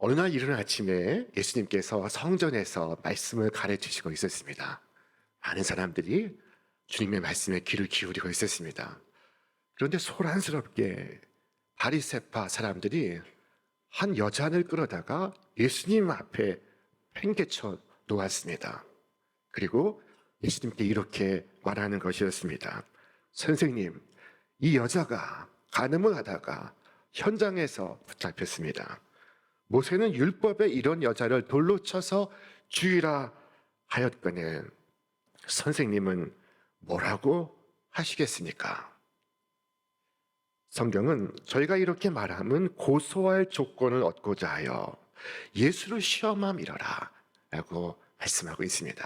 어느 날 이른 아침에 예수님께서 성전에서 말씀을 가르치시고 있었습니다. 많은 사람들이 주님의 말씀에 귀를 기울이고 있었습니다. 그런데 소란스럽게 바리새파 사람들이 한 여잔을 끌어다가 예수님 앞에 팽개쳐 놓았습니다. 그리고 예수님께 이렇게 말하는 것이었습니다. 선생님, 이 여자가 간음을 하다가 현장에서 붙잡혔습니다. 모세는 율법에 이런 여자를 돌로 쳐서 죽이라 하였거늘 선생님은 뭐라고 하시겠습니까? 성경은 저희가 이렇게 말하면 고소할 조건을 얻고자 하여 예수를 시험함이러라 라고 말씀하고 있습니다.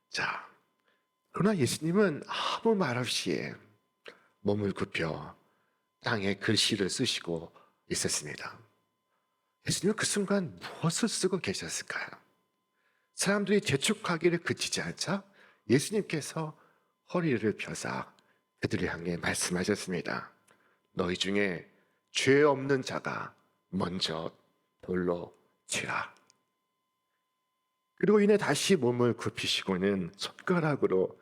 자, 그러나 예수님은 아무 말 없이 몸을 굽혀 땅에 글씨를 쓰시고 있었습니다. 예수님은 그 순간 무엇을 쓰고 계셨을까요? 사람들이 재촉하기를 그치지 않자 예수님께서 허리를 펴사 그들을 향해 말씀하셨습니다. 너희 중에 죄 없는 자가 먼저 돌로 치라. 그리고 이내 다시 몸을 굽히시고는 손가락으로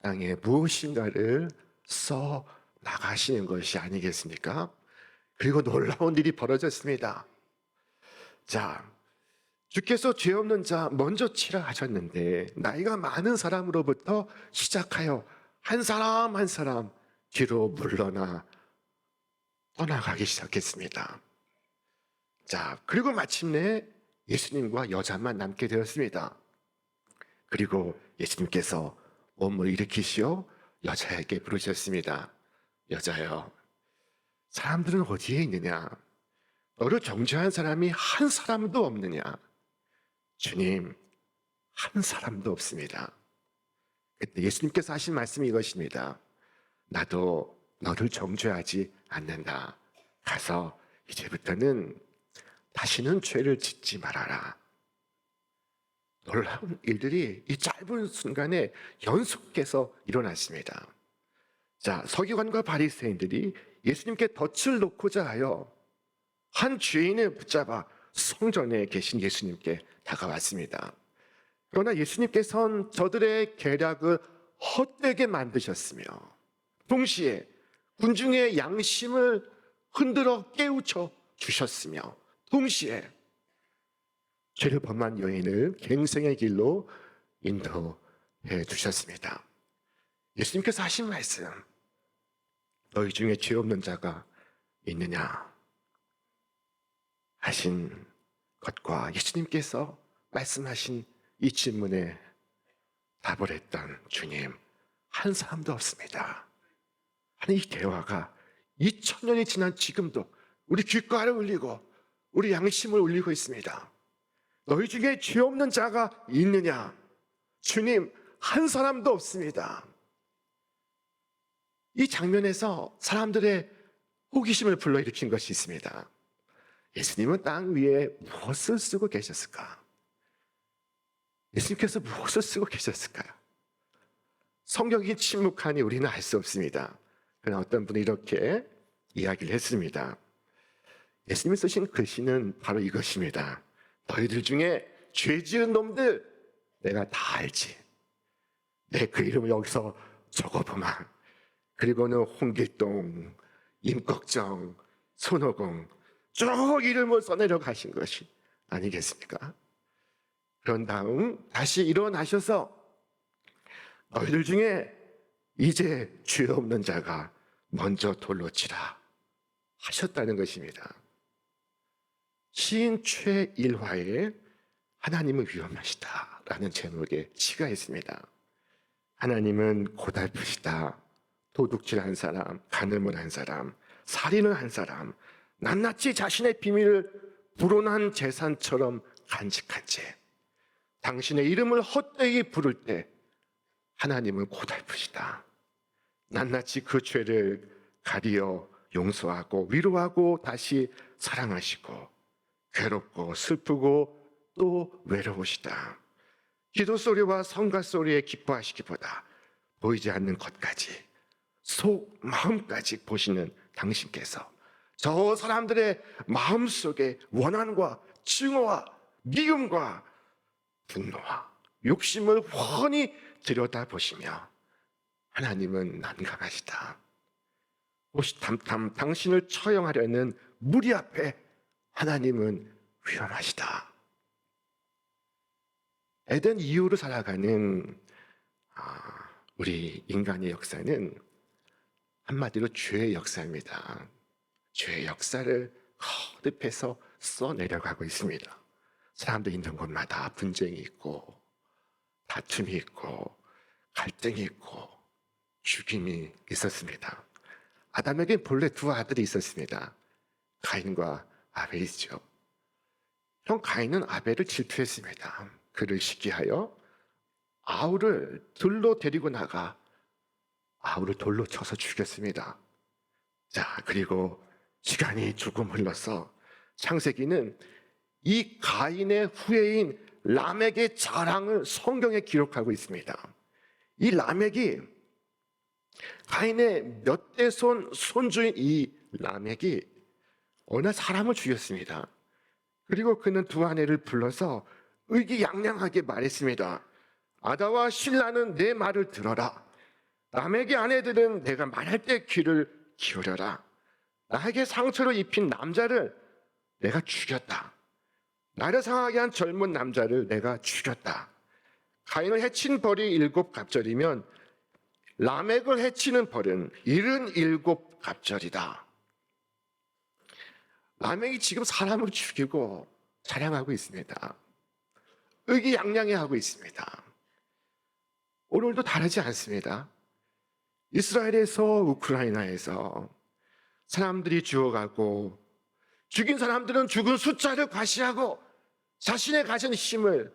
땅에 무엇인가를 써 나가시는 것이 아니겠습니까? 그리고 놀라운 일이 벌어졌습니다. 자, 주께서 죄 없는 자 먼저 치라 하셨는데 나이가 많은 사람으로부터 시작하여 한 사람 한 사람 뒤로 물러나 떠나가기 시작했습니다. 자, 그리고 마침내 예수님과 여자만 남게 되었습니다. 그리고 예수님께서 몸을 일으키시어 여자에게 부르셨습니다. 여자여, 사람들은 어디에 있느냐? 너를 정죄한 사람이 한 사람도 없느냐? 주님, 한 사람도 없습니다. 그때 예수님께서 하신 말씀이 이것입니다. 나도 너를 정죄하지 않는다. 가서 이제부터는 다시는 죄를 짓지 말아라. 놀라운 일들이 이 짧은 순간에 연속해서 일어났습니다. 자, 서기관과 바리새인들이 예수님께 덫을 놓고자 하여 한 죄인을 붙잡아 성전에 계신 예수님께 다가왔습니다. 그러나 예수님께서는 저들의 계략을 헛되게 만드셨으며 동시에 군중의 양심을 흔들어 깨우쳐 주셨으며 동시에 죄를 범한 여인을 갱생의 길로 인도해 주셨습니다. 예수님께서 하신 말씀, 너희 중에 죄 없는 자가 있느냐 하신 것과 예수님께서 말씀하신 이 질문에 답을 했던 주님, 한 사람도 없습니다. 아니, 이 대화가 2000년이 지난 지금도 우리 귓가를 울리고 우리 양심을 울리고 있습니다. 너희 중에 죄 없는 자가 있느냐? 주님, 한 사람도 없습니다. 이 장면에서 사람들의 호기심을 불러일으킨 것이 있습니다. 예수님은 땅 위에 무엇을 쓰고 계셨을까? 예수님께서 무엇을 쓰고 계셨을까요? 성경이 침묵하니 우리는 알 수 없습니다. 그러나 어떤 분이 이렇게 이야기를 했습니다. 예수님이 쓰신 글씨는 바로 이것입니다. 너희들 중에 죄 지은 놈들 내가 다 알지. 내 그 이름을 여기서 적어보마. 그리고는 홍길동, 임꺽정, 손오공 쭉 이름을 써내려 가신 것이 아니겠습니까? 그런 다음 다시 일어나셔서 너희들 중에 이제 죄 없는 자가 먼저 돌로 치라 하셨다는 것입니다. 시인 최일화에 하나님은 위험하시다라는 제목의 시가 있습니다. 하나님은 고달프시다. 도둑질한 사람, 간음을 한 사람, 살인을 한 사람, 낱낱이 자신의 비밀을 불온한 재산처럼 간직한 채 당신의 이름을 헛되이 부를 때 하나님은 고달프시다. 낱낱이 그 죄를 가리어 용서하고 위로하고 다시 사랑하시고 괴롭고 슬프고 또 외로우시다. 기도 소리와 성가 소리에 기뻐하시기보다 보이지 않는 것까지 속 마음까지 보시는 당신께서 저 사람들의 마음속의 원한과 증오와 미움과 분노와 욕심을 훤히 들여다보시며 하나님은 난감하시다. 당신을 처형하려는 무리 앞에 하나님은 위험하시다. 에덴 이후로 살아가는 우리 인간의 역사는 한마디로 죄의 역사입니다. 죄의 역사를 거듭해서 써내려가고 있습니다. 사람들 있는 곳마다 분쟁이 있고 다툼이 있고 갈등이 있고 죽임이 있었습니다. 아담에게 본래 두 아들이 있었습니다. 가인과 아벨이죠. 형 가인은 아벨을 질투했습니다. 그를 시기하여 아우를 들로 데리고 나가 아우를 돌로 쳐서 죽였습니다. 자, 그리고 시간이 조금 흘러서 창세기는 이 가인의 후예인 라멕의 자랑을 성경에 기록하고 있습니다. 이 라멕이 가인의 몇 대 손주인 이 라멕이 어느 날 사람을 죽였습니다. 그리고 그는 두 아내를 불러서 의기양양하게 말했습니다. 아다와 실라는 내 말을 들어라. 라멕의 아내들은 내가 말할 때 귀를 기울여라. 나에게 상처를 입힌 남자를 내가 죽였다. 나를 상하게 한 젊은 남자를 내가 죽였다. 가인을 해친 벌이 7갑절이면 라멕을 해치는 벌은 77갑절이다. 라멕이 지금 사람을 죽이고 자랑하고 있습니다. 의기양양해하고 있습니다. 오늘도 다르지 않습니다. 이스라엘에서 우크라이나에서 사람들이 죽어가고 죽인 사람들은 죽은 숫자를 과시하고 자신의 가진 힘을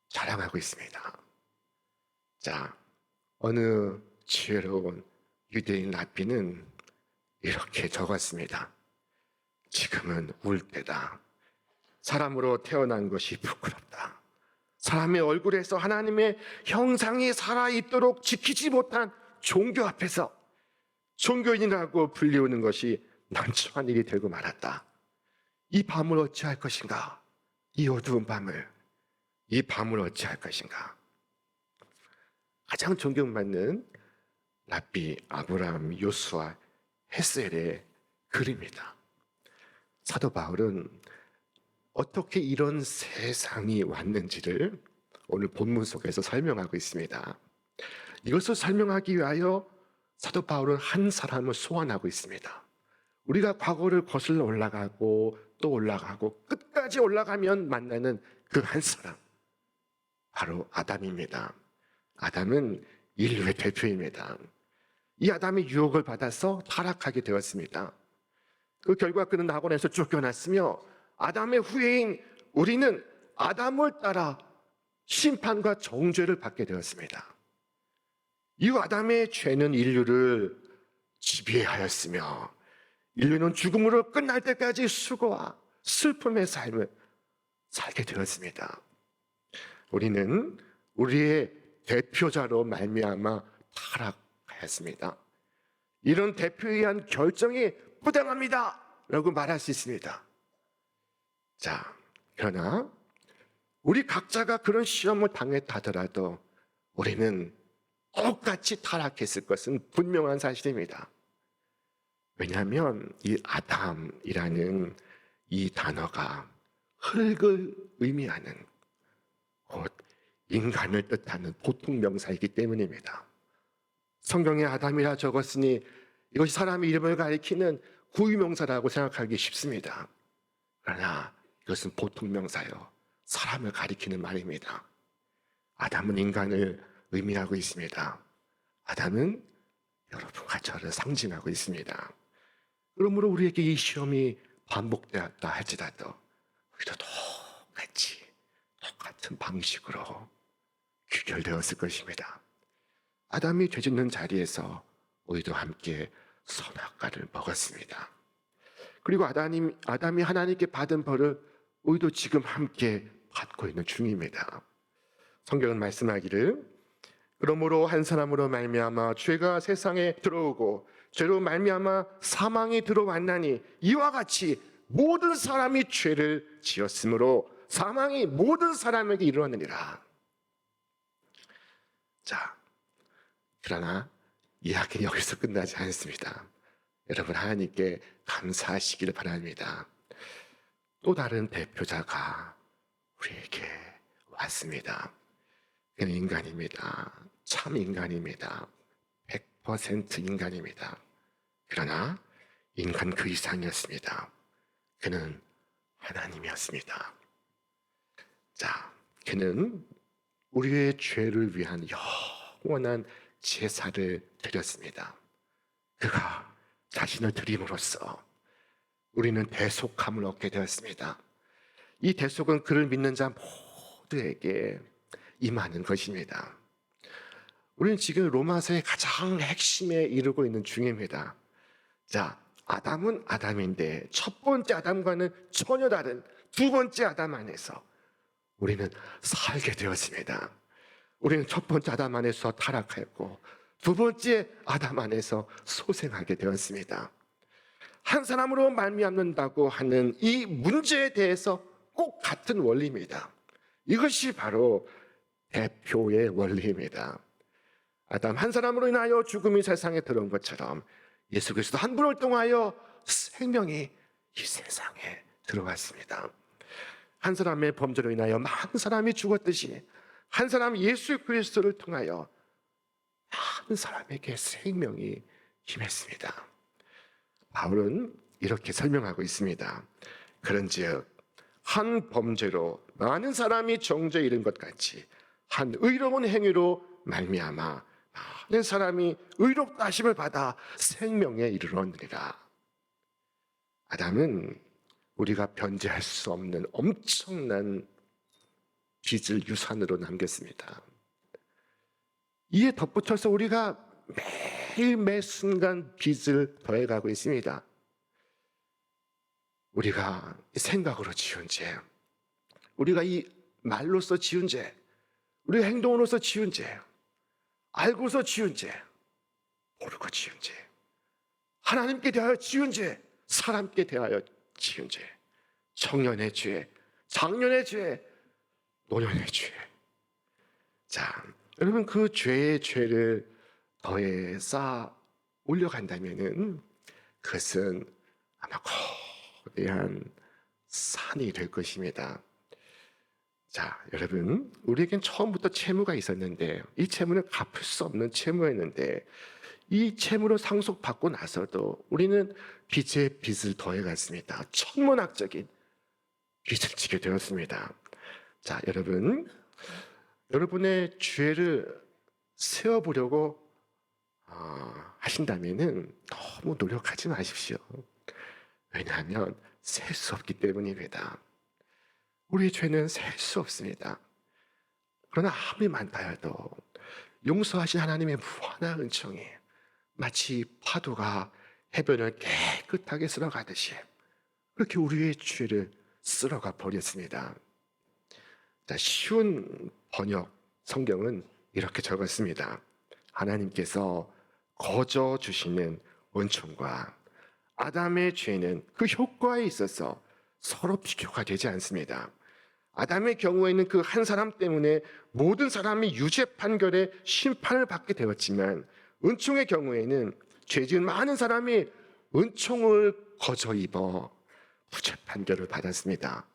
자랑하고 있습니다. 자, 어느 지혜로운 유대인 랍비는 이렇게 적었습니다. 지금은 울 때다. 사람으로 태어난 것이 부끄럽다. 사람의 얼굴에서 하나님의 형상이 살아있도록 지키지 못한 종교 앞에서 종교인이라고 불리우는 것이 난처한 일이 되고 말았다. 이 밤을 어찌할 것인가? 이 어두운 밤을, 이 밤을 어찌할 것인가? 가장 존경받는 랍비 아브라함 요수아 헤셀의 글입니다. 사도 바울은 어떻게 이런 세상이 왔는지를 오늘 본문 속에서 설명하고 있습니다. 이것을 설명하기 위하여 사도 바울은 한 사람을 소환하고 있습니다. 우리가 과거를 거슬러 올라가고 또 올라가고 끝까지 올라가면 만나는 그 한 사람, 바로 아담입니다. 아담은 인류의 대표입니다. 이 아담이 유혹을 받아서 타락하게 되었습니다. 그 결과 그는 낙원에서 쫓겨났으며 아담의 후예인 우리는 아담을 따라 심판과 정죄를 받게 되었습니다. 이 아담의 죄는 인류를 지배하였으며 인류는 죽음으로 끝날 때까지 수고와 슬픔의 삶을 살게 되었습니다. 우리는 우리의 대표자로 말미암아 타락하였습니다. 이런 대표에 의한 결정이 부당합니다 라고 말할 수 있습니다. 자, 그러나 우리 각자가 그런 시험을 당했다 하더라도 우리는 똑같이 타락했을 것은 분명한 사실입니다. 왜냐하면 이 아담이라는 이 단어가 흙을 의미하는 곧 인간을 뜻하는 보통 명사이기 때문입니다. 성경에 아담이라 적었으니 이것이 사람의 이름을 가리키는 고유명사라고 생각하기 쉽습니다. 그러나 이것은 보통 명사요, 사람을 가리키는 말입니다. 아담은 인간을 의미하고 있습니다. 아담은 여러분과 저를 상징하고 있습니다. 그러므로 우리에게 이 시험이 반복되었다 할지라도 우리도 똑같은 방식으로 귀결되었을 것입니다. 아담이 죄짓는 자리에서 우리도 함께 선악과를 먹었습니다. 그리고 아담이 하나님께 받은 벌을 우리도 지금 함께 받고 있는 중입니다. 성경은 말씀하기를 그러므로 한 사람으로 말미암아 죄가 세상에 들어오고 죄로 말미암아 사망이 들어왔나니 이와 같이 모든 사람이 죄를 지었으므로 사망이 모든 사람에게 이르렀느니라. 자, 그러나 이야기는 여기서 끝나지 않습니다. 여러분, 하나님께 감사하시기를 바랍니다. 또 다른 대표자가 우리에게 왔습니다. 그는 인간입니다. 참 인간입니다. 100% 인간입니다. 그러나 인간 그 이상이었습니다. 그는 하나님이었습니다. 자, 그는 우리의 죄를 위한 영원한 제사를 드렸습니다. 그가 자신을 드림으로써 우리는 대속함을 얻게 되었습니다. 이 대속은 그를 믿는 자 모두에게 임하는 것입니다. 우리는 지금 로마서의 가장 핵심에 이르고 있는 중입니다. 자, 아담은 아담인데 첫 번째 아담과는 전혀 다른 두 번째 아담 안에서 우리는 살게 되었습니다. 우리는 첫 번째 아담 안에서 타락하였고 두 번째 아담 안에서 소생하게 되었습니다. 한 사람으로 말미암는다고 하는 이 문제에 대해서 꼭 같은 원리입니다. 이것이 바로 대표의 원리입니다. 아담 한 사람으로 인하여 죽음이 세상에 들어온 것처럼 예수 그리스도 한 분을 통하여 생명이 이 세상에 들어왔습니다. 한 사람의 범죄로 인하여 많은 사람이 죽었듯이 한 사람 예수 그리스도를 통하여 많은 사람에게 생명이 임했습니다. 바울은 이렇게 설명하고 있습니다. 그런즉 한 범죄로 많은 사람이 정죄에 이른 것 같이 한 의로운 행위로 말미암아 많은 사람이 의롭다 하심을 받아 생명에 이르렀느니라. 아담은 우리가 변제할 수 없는 엄청난 빚을 유산으로 남겼습니다. 이에 덧붙여서 우리가 매일 매 순간 빚을 더해가고 있습니다. 우리가 생각으로 지은 죄, 우리가 이 말로서 지은 죄, 우리가 행동으로서 지은 죄, 알고서 지은 죄, 모르고 지은 죄, 하나님께 대하여 지은 죄, 사람께 대하여 지은 죄, 청년의 죄, 장년의 죄, 노년의 죄. 자, 여러분 그 죄의 죄를 더해 쌓아 올려간다면은 그것은 아마 거대한 산이 될 것입니다. 자, 여러분, 우리에겐 처음부터 채무가 있었는데 이 채무는 갚을 수 없는 채무였는데 이 채무로 상속받고 나서도 우리는 빚에 빚을 더해갔습니다. 천문학적인 빚을 지게 되었습니다. 자, 여러분, 여러분의 죄를 세워보려고 하신다면은 너무 노력하지 마십시오. 왜냐하면 셀 수 없기 때문입니다. 우리의 죄는 셀 수 없습니다. 그러나 아무리 많다 해도 용서하신 하나님의 무한한 은총이 마치 파도가 해변을 깨끗하게 쓸어가듯이 그렇게 우리의 죄를 쓸어가 버렸습니다. 자, 쉬운 번역 성경은 이렇게 적었습니다. 하나님께서 거저 주시는 은총과 아담의 죄는 그 효과에 있어서 서로 비교가 되지 않습니다. 아담의 경우에는 그 한 사람 때문에 모든 사람이 유죄 판결에 심판을 받게 되었지만 은총의 경우에는 죄 지은 많은 사람이 은총을 거저 입어 무죄 판결을 받았습니다.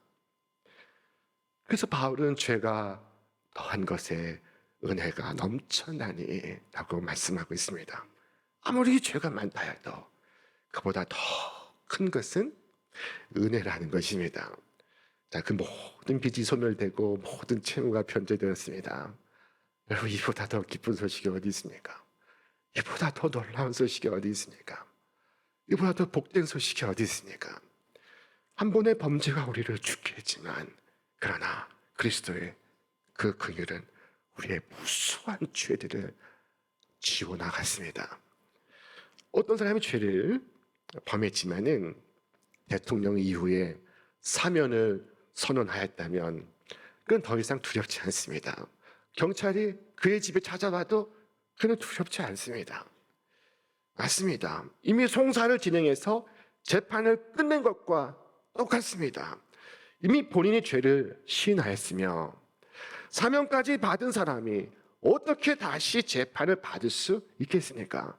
그래서 바울은 죄가 더한 것에 은혜가 넘쳐나니 라고 말씀하고 있습니다. 아무리 죄가 많다 해도 그보다 더 큰 것은 은혜라는 것입니다. 자, 그 모든 빚이 소멸되고 모든 채무가 변제되었습니다. 여러분, 이보다 더 기쁜 소식이 어디 있습니까? 이보다 더 놀라운 소식이 어디 있습니까? 이보다 더 복된 소식이 어디 있습니까? 한 번의 범죄가 우리를 죽게 했지만 그러나 그리스도의 그 긍휼은 우리의 무수한 죄들을 지워나갔습니다. 어떤 사람이 죄를 범했지만은 대통령 이후에 사면을 선언하였다면 그건 더 이상 두렵지 않습니다. 경찰이 그의 집에 찾아와도 그는 두렵지 않습니다. 맞습니다. 이미 송사를 진행해서 재판을 끝낸 것과 똑같습니다. 이미 본인이 죄를 시인하였으며 사명까지 받은 사람이 어떻게 다시 재판을 받을 수 있겠습니까?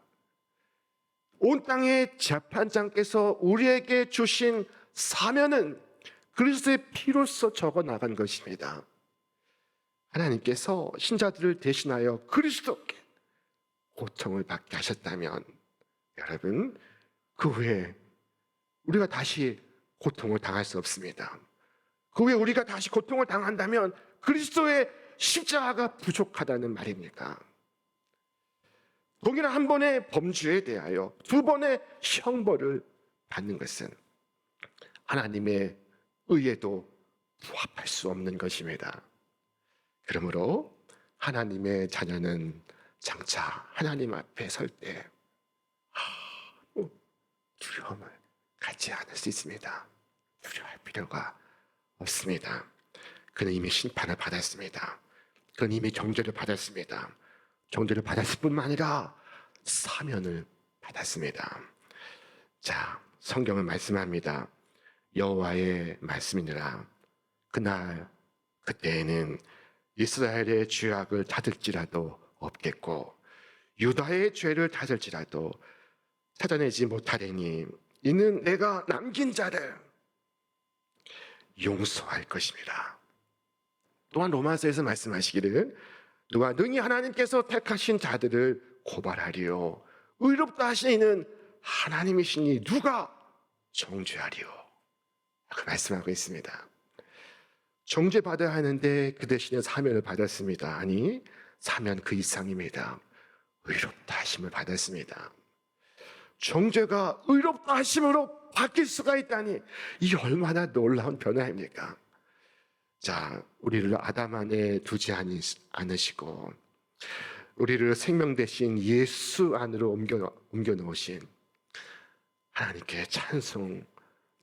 온 땅의 재판장께서 우리에게 주신 사면은 그리스도의 피로써 적어 나간 것입니다. 하나님께서 신자들을 대신하여 그리스도께 고통을 받게 하셨다면 여러분, 그 후에 우리가 다시 고통을 당할 수 없습니다. 그 후에 우리가 다시 고통을 당한다면 그리스도의 십자가가 부족하다는 말입니까? 동일한 한 번의 범죄에 대하여 두 번의 형벌을 받는 것은 하나님의 의에도 부합할 수 없는 것입니다. 그러므로 하나님의 자녀는 장차 하나님 앞에 설 때 두려움을 갖지 않을 수 있습니다. 두려워할 필요가 없습니다. 그는 이미 심판을 받았습니다. 그는 이미 정죄를 받았습니다. 정죄를 받았을 뿐만 아니라 사면을 받았습니다. 자, 성경은 말씀합니다. 여호와의 말씀이니라. 그날 그때에는 이스라엘의 죄악을 닫을지라도 없겠고 유다의 죄를 닫을지라도 찾아내지 못하리니 이는 내가 남긴 자를 용서할 것입니다. 또한 로마서에서 말씀하시기를 누가 능히 하나님께서 택하신 자들을 고발하리요 의롭다 하신 이는 하나님이시니 누가 정죄하리요 그 말씀하고 있습니다. 정죄받아야 하는데 그 대신에 사면을 받았습니다. 아니 사면 그 이상입니다. 의롭다 하심을 받았습니다. 정죄가 의롭다 하심으로 바뀔 수가 있다니 이 얼마나 놀라운 변화입니까? 자, 우리를 아담 안에 두지 않으시고 우리를 생명 대신 예수 안으로 옮겨 놓으신 하나님께 찬송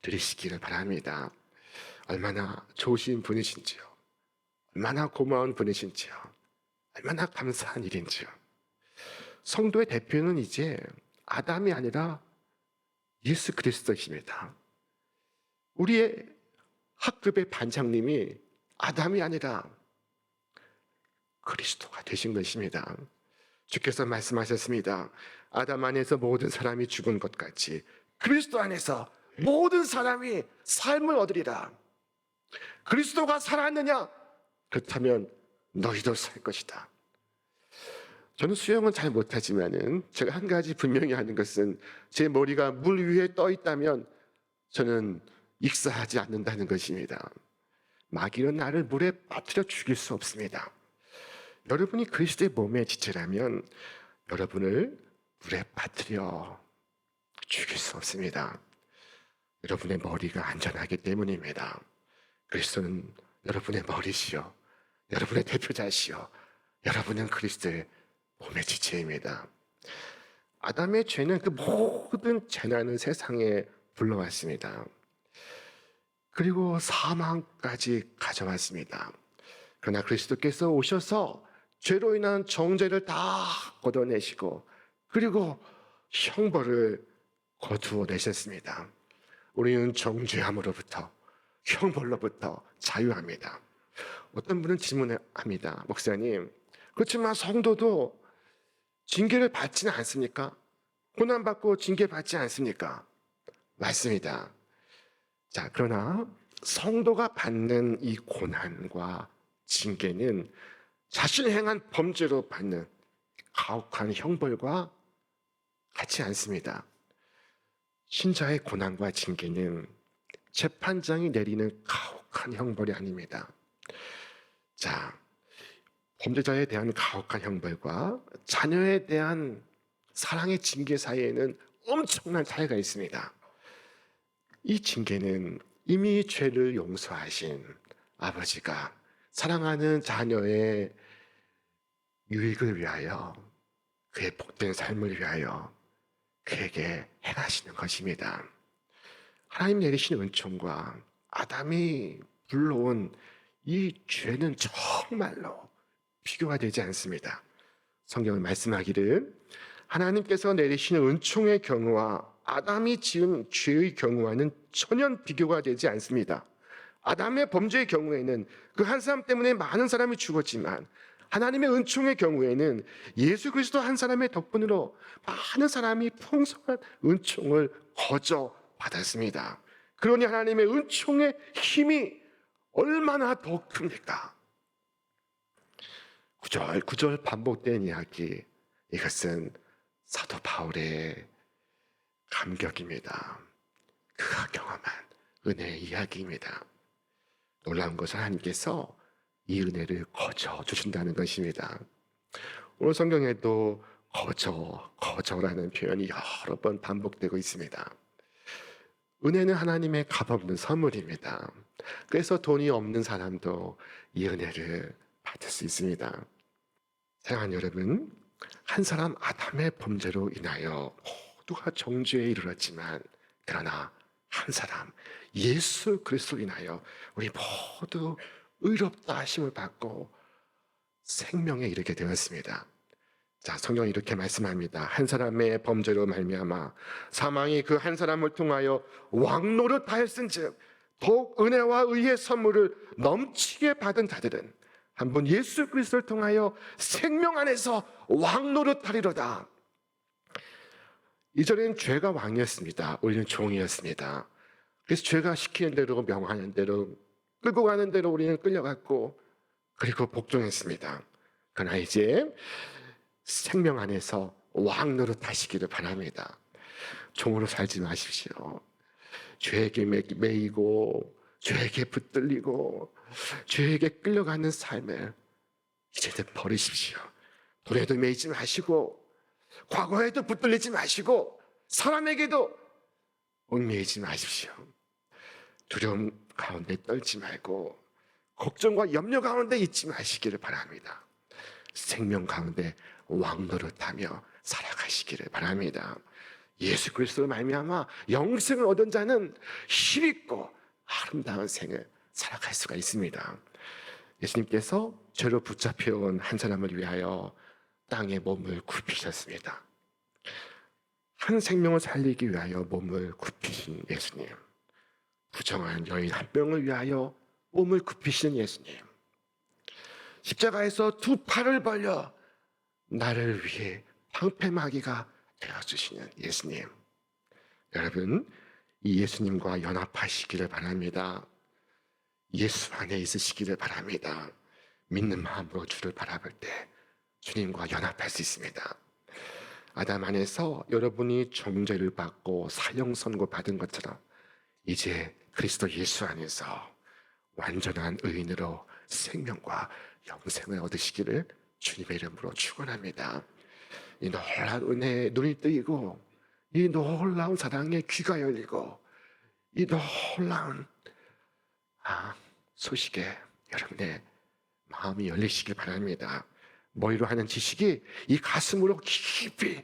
드리시기를 바랍니다. 얼마나 좋으신 분이신지요. 얼마나 고마운 분이신지요. 얼마나 감사한 일인지요. 성도의 대표는 이제 아담이 아니라 예수 그리스도이십니다. 우리의 학급의 반장님이 아담이 아니라 그리스도가 되신 것입니다. 주께서 말씀하셨습니다. 아담 안에서 모든 사람이 죽은 것 같이 그리스도 안에서 모든 사람이 삶을 얻으리라. 그리스도가 살았느냐? 그렇다면 너희도 살 것이다. 저는 수영은 잘 못하지만은 제가 한 가지 분명히 아는 것은 제 머리가 물 위에 떠 있다면 저는 익사하지 않는다는 것입니다. 마귀는 나를 물에 빠뜨려 죽일 수 없습니다. 여러분이 그리스도의 몸의 지체라면 여러분을 물에 빠뜨려 죽일 수 없습니다. 여러분의 머리가 안전하기 때문입니다. 그리스도는 여러분의 머리시요, 여러분의 대표자시요, 여러분은 그리스도의 몸의 지체입니다. 아담의 죄는 그 모든 재난을 세상에 불러왔습니다. 그리고 사망까지 가져왔습니다. 그러나 그리스도께서 오셔서 죄로 인한 정죄를 다 걷어내시고 그리고 형벌을 거두어 내셨습니다. 우리는 정죄함으로부터 형벌로부터 자유합니다. 어떤 분은 질문합니다. 목사님, 그렇지만 성도도 징계를 받지는 않습니까? 고난받고 징계받지 않습니까? 맞습니다. 자, 그러나 성도가 받는 이 고난과 징계는 자신이 행한 범죄로 받는 가혹한 형벌과 같지 않습니다. 신자의 고난과 징계는 재판장이 내리는 가혹한 형벌이 아닙니다. 자, 범죄자에 대한 가혹한 형벌과 자녀에 대한 사랑의 징계 사이에는 엄청난 차이가 있습니다. 이 징계는 이미 죄를 용서하신 아버지가 사랑하는 자녀의 유익을 위하여, 그의 복된 삶을 위하여 그에게 행하시는 것입니다. 하나님 내리신 은총과 아담이 불러온 이 죄는 정말로 비교가 되지 않습니다. 성경은 말씀하기를 하나님께서 내리시는 은총의 경우와 아담이 지은 죄의 경우와는 전혀 비교가 되지 않습니다. 아담의 범죄의 경우에는 그 한 사람 때문에 많은 사람이 죽었지만 하나님의 은총의 경우에는 예수 그리스도 한 사람의 덕분으로 많은 사람이 풍성한 은총을 거저 받았습니다. 그러니 하나님의 은총의 힘이 얼마나 더 큽니까? 구절구절 반복된 이야기, 이것은 사도 바울의 감격입니다. 그가 경험한 은혜의 이야기입니다. 놀라운 것은 하나님께서 이 은혜를 거저 주신다는 것입니다. 오늘 성경에도 거저라는 표현이 여러 번 반복되고 있습니다. 은혜는 하나님의 값없는 선물입니다. 그래서 돈이 없는 사람도 이 은혜를 받을 수 있습니다. 사랑하는 여러분, 한 사람 아담의 범죄로 인하여 모두가 정죄에 이르렀지만 그러나 한 사람 예수 그리스도로 인하여 우리 모두 의롭다 하심을 받고 생명에 이르게 되었습니다. 자, 성경이 이렇게 말씀합니다. 한 사람의 범죄로 말미암아 사망이 그 한 사람을 통하여 왕노릇 하였은즉 더욱 은혜와 의의 선물을 넘치게 받은 자들은 한 번 예수 그리스도를 통하여 생명 안에서 왕노릇 하리로다. 이전에는 죄가 왕이었습니다. 우리는 종이었습니다. 그래서 죄가 시키는 대로 명하는 대로 끌고 가는 대로 우리는 끌려갔고 그리고 복종했습니다. 그러나 이제 생명 안에서 왕노릇 하시기를 바랍니다. 종으로 살지 마십시오. 죄에게 매이고 죄에게 붙들리고 죄에게 끌려가는 삶을 이제는 버리십시오. 돈에도 매이지 마시고 과거에도 붙들리지 마시고 사람에게도 얽매이지 마십시오. 두려움 가운데 떨지 말고 걱정과 염려 가운데 있지 마시기를 바랍니다. 생명 가운데 왕노릇하며 살아가시기를 바랍니다. 예수 그리스도로 말미암아 영생을 얻은 자는 힘있고 아름다운 생을 살아갈 수가 있습니다. 예수님께서 죄로 붙잡혀온 한 사람을 위하여 땅에 몸을 굽히셨습니다. 한 생명을 살리기 위하여 몸을 굽히신 예수님, 부정한 여인 한 명을 위하여 몸을 굽히시는 예수님, 십자가에서 두 팔을 벌려 나를 위해 방패막이가 되어주시는 예수님, 여러분 이 예수님과 연합하시기를 바랍니다. 예수 안에 있으시기를 바랍니다. 믿는 마음으로 주를 바라볼 때 주님과 연합할 수 있습니다. 아담 안에서 여러분이 정죄를 받고 사형 선고 받은 것처럼 이제 그리스도 예수 안에서 완전한 의인으로 생명과 영생을 얻으시기를 주님의 이름으로 축원합니다. 이 놀라운 은혜에 눈이 뜨이고 이 놀라운 사랑에 귀가 열리고 이 놀라운 소식에 여러분의 마음이 열리시길 바랍니다. 머리로 하는 지식이 이 가슴으로 깊이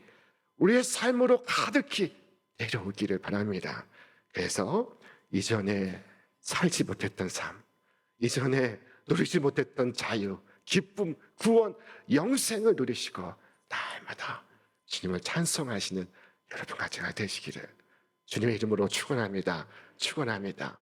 우리의 삶으로 가득히 내려오기를 바랍니다. 그래서 이전에 살지 못했던 삶, 이전에 누리지 못했던 자유, 기쁨, 구원, 영생을 누리시고 날마다 주님을 찬송하시는 여러분과 제가 되시기를 주님의 이름으로 축원합니다. 축원합니다.